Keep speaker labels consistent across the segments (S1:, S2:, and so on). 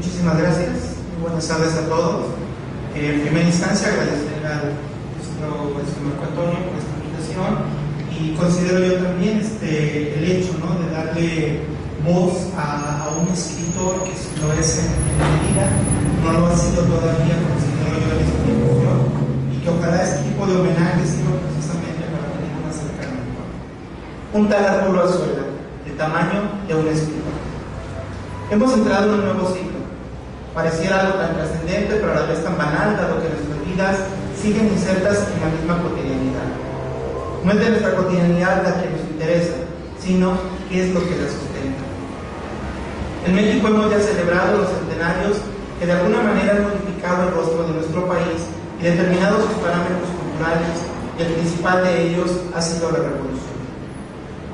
S1: Muchísimas gracias. Muy buenas tardes a todos. En primera instancia, agradecer al nuestro Marco Antonio por esta invitación, y considero yo también el hecho, ¿no?, de darle voz a un escritor que lo es en medida, no lo ha sido todavía, considero yo, en esta institución, y que ojalá este tipo de homenaje sirva precisamente para tener un acercamiento. Un tal Arturo Azuela, del tamaño de un escritor. Hemos entrado en un nuevo ciclo. Pareciera algo tan trascendente, pero a la vez tan banal, dado que nuestras vidas siguen insertas en la misma cotidianidad. No es de nuestra cotidianidad la que nos interesa, sino qué es lo que la sustenta. En México hemos ya celebrado los centenarios que de alguna manera han modificado el rostro de nuestro país y determinado sus parámetros culturales, y el principal de ellos ha sido la revolución.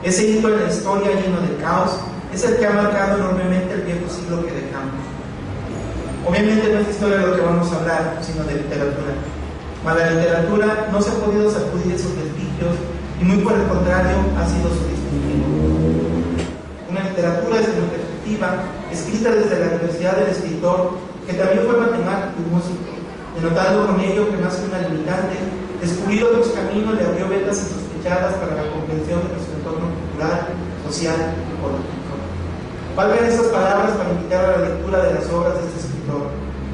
S1: Ese hito en la historia lleno de caos es el que ha marcado enormemente el viejo siglo que dejamos. Obviamente no es historia de lo que vamos a hablar, sino de literatura. Mas la literatura no se ha podido sacudir esos vestigios, y muy por el contrario ha sido su distintivo. Una literatura desde mi perspectiva, escrita desde la universidad del escritor, que también fue matemático y músico, denotando con ello que más que una limitante, descubrir otros caminos le abrió vetas insospechadas para la comprensión de nuestro entorno cultural, social y político. Valgan estas palabras para invitar a la lectura de las obras de este escritor,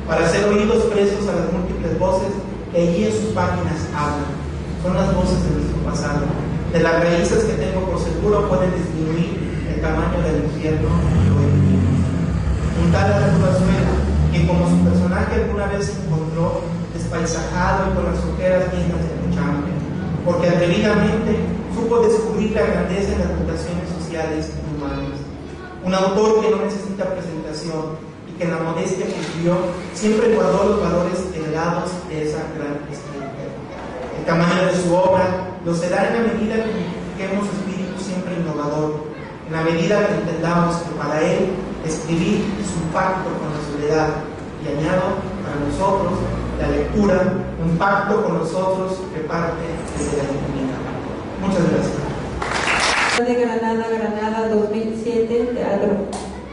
S1: para hacer oídos presos a las múltiples voces que allí en sus páginas hablan. Son las voces de nuestro pasado, de las raíces que tengo por seguro pueden disminuir el tamaño del infierno que hoy vivimos. Un tal Arturo Azuela, quien como su personaje alguna vez se encontró despaisajado y con las ojeras llenas de mucha hambre, porque atrevidamente supo descubrir la grandeza en las mutaciones sociales y humanas. Un autor que no necesita presentación y que en la modestia que vivió siempre guardó los valores heredados de esa gran escritura. El tamaño de su obra lo será en la medida que identifiquemos su espíritu siempre innovador, en la medida que entendamos que para él escribir es un pacto con la soledad, y añado para nosotros la lectura, un pacto con nosotros que parte desde la intimidad. Muchas gracias.
S2: De Granada 2007, teatro.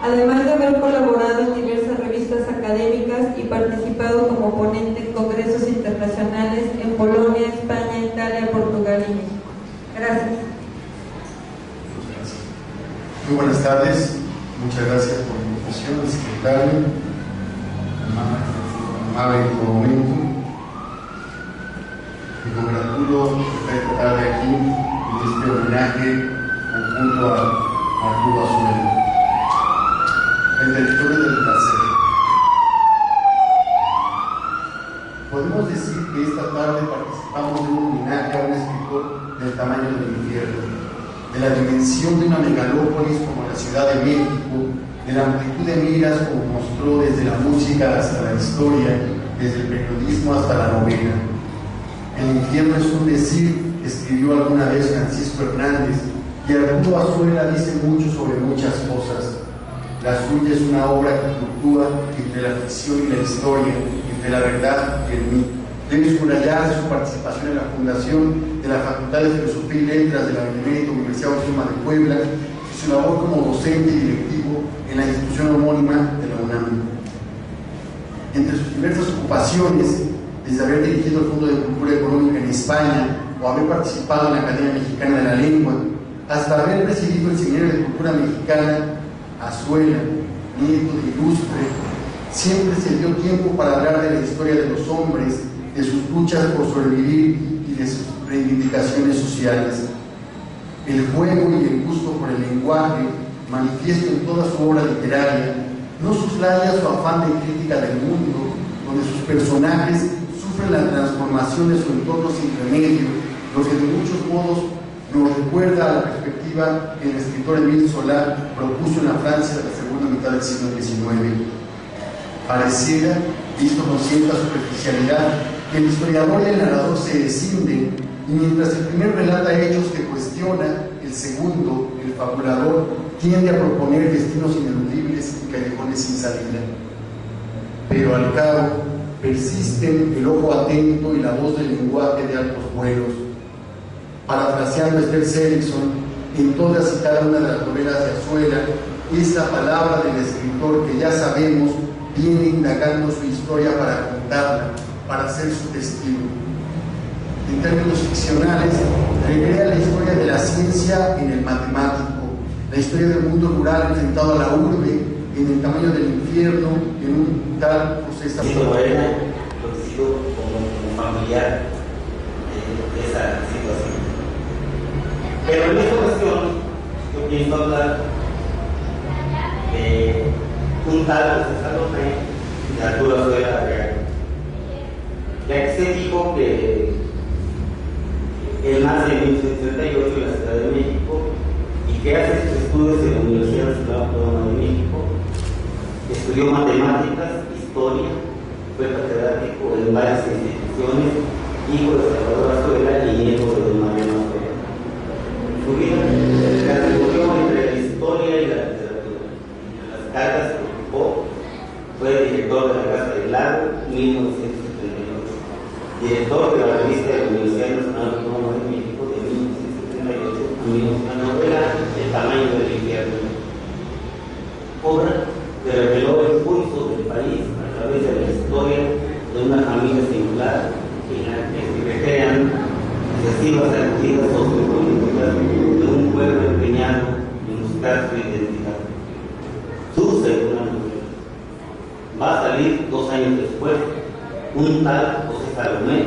S2: Además de haber colaborado en diversas revistas académicas y participado como ponente en congresos internacionales en Polonia, España, Italia, Portugal y México. Gracias.
S3: Muy buenas tardes, muchas gracias por la invitación, secretario, amable en todo momento. Me congratulo de estar aquí en este homenaje junto a Arturo Azuela, el territorio del placer. Podemos decir que esta tarde participamos de un homenaje a un escritor del tamaño del infierno, de la dimensión de una megalópolis como la Ciudad de México, de la amplitud de miras como mostró desde la música hasta la historia, desde el periodismo hasta la novela. El infierno es un decir, escribió alguna vez Francisco Hernández, y Arturo Azuela dice mucho sobre muchas cosas. La suya es una obra que fluctúa entre la ficción y la historia, entre la verdad y el mito. Debe subrayarse su participación en la fundación de la Facultad de Filosofía y Letras de la Benemérita Universidad Autónoma de Puebla y su labor como docente y directivo en la institución homónima de la UNAM. Entre sus diversas ocupaciones, desde haber dirigido el Fondo de Cultura Económica en España o haber participado en la Academia Mexicana de la Lengua, hasta haber presidido el Seminario de Cultura Mexicana, Azuela, nieto de ilustre, siempre se dio tiempo para hablar de la historia de los hombres, de sus luchas por sobrevivir y de sus reivindicaciones sociales. El juego y el gusto por el lenguaje, manifiesto en toda su obra literaria, no soslaya su afán de crítica del mundo, donde sus personajes sufren la transformación de su entorno intermedio, lo que de muchos modos nos recuerda a la perspectiva que el escritor Émile Zola propuso en la Francia de la segunda mitad del siglo XIX. Pareciera, visto con cierta superficialidad, que el historiador y el narrador se escinden, y mientras el primero relata hechos que cuestiona, el segundo, el fabulador, tiende a proponer destinos ineludibles y callejones sin salida. Pero al cabo, persisten el ojo atento y la voz del lenguaje de altos vuelos. Parafraseando a Esther Seligson, en todas y cada una de las novelas de Azuela, esa palabra del escritor que ya sabemos viene indagando su historia para contarla, para ser su testigo. En términos ficcionales, recrea la historia de la ciencia en el matemático, la historia del mundo rural enfrentado a la urbe, en el tamaño del infierno, en un tal proceso.
S4: Morena, lo que sido como familiar de esa situación. Pero en esta ocasión, yo pienso hablar de un tal José Salomé de Arturo Azuela Real. Ya que se dijo que él nace en 1938 en la Ciudad de México y que hace sus estudios en la Universidad Nacional Autónoma de México, estudió matemáticas, historia, fue catedrático en varias instituciones, hijo de Salvador Azuela y nieto de don Mariano Azuela. Su vida la recorrió entre la historia y la literatura. En las cargas que ocupó, fue director de la Casa del Lago en 1978, director de la revista de la Universidad Nacional Autónoma de México de 1978 a 1980, la novela El tamaño del infierno, obra que reveló el pulso del país a través de la historia de una familia singular en la que se recrean sucesivas actividades sociopolíticas de un pueblo empeñado en buscar su identidad. Su segunda novela va a salir 2 años después, un tal José Salomé,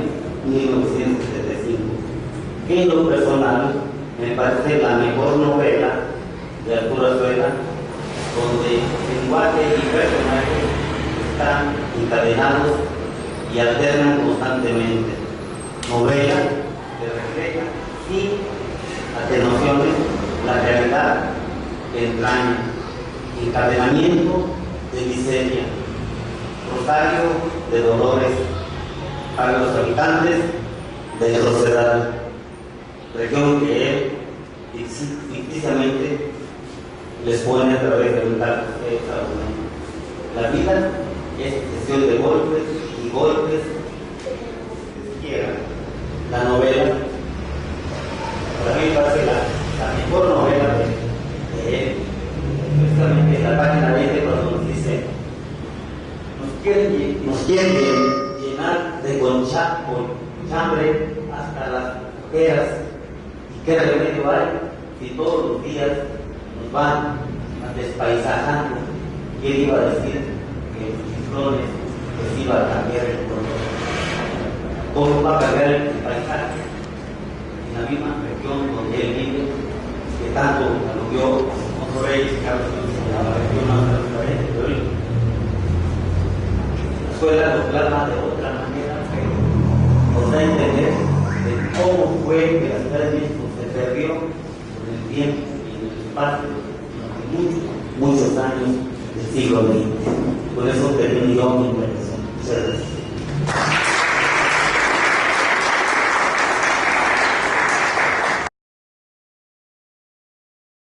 S4: 1975, que en lo personal me parece la mejor novela de Arturo Azuela, donde lenguaje y personajes están encadenados y alternan constantemente. Novela que refleja sin atenuaciones la realidad que entraña, encadenamiento de miseria, rosario de dolores para los habitantes de Rosedal, región que él ficticiamente les pone a través de un tal José Salomé. La vida es cuestión de golpes y golpes. La novela, para mí parece la mejor novela de él, precisamente en la página 20, cuando nos dice: nos quieren llenar de conchambre hasta las ojeras, y qué remedio hay si todos los días nos van despaisajando. ¿Quién iba a decir que los ciclones les iba a cambiar el color? ¿Cómo va a cambiar el paisaje en la misma región donde él vive, que tanto aludió Alfonso Reyes, Carlos, en la región más transparente de hoy? La escuela lo plasma de otra manera, pero nos da a entender de cómo fue que la Ciudad de México se perdió con el tiempo y en el espacio durante muchos años del siglo XX. Por eso termino yo mi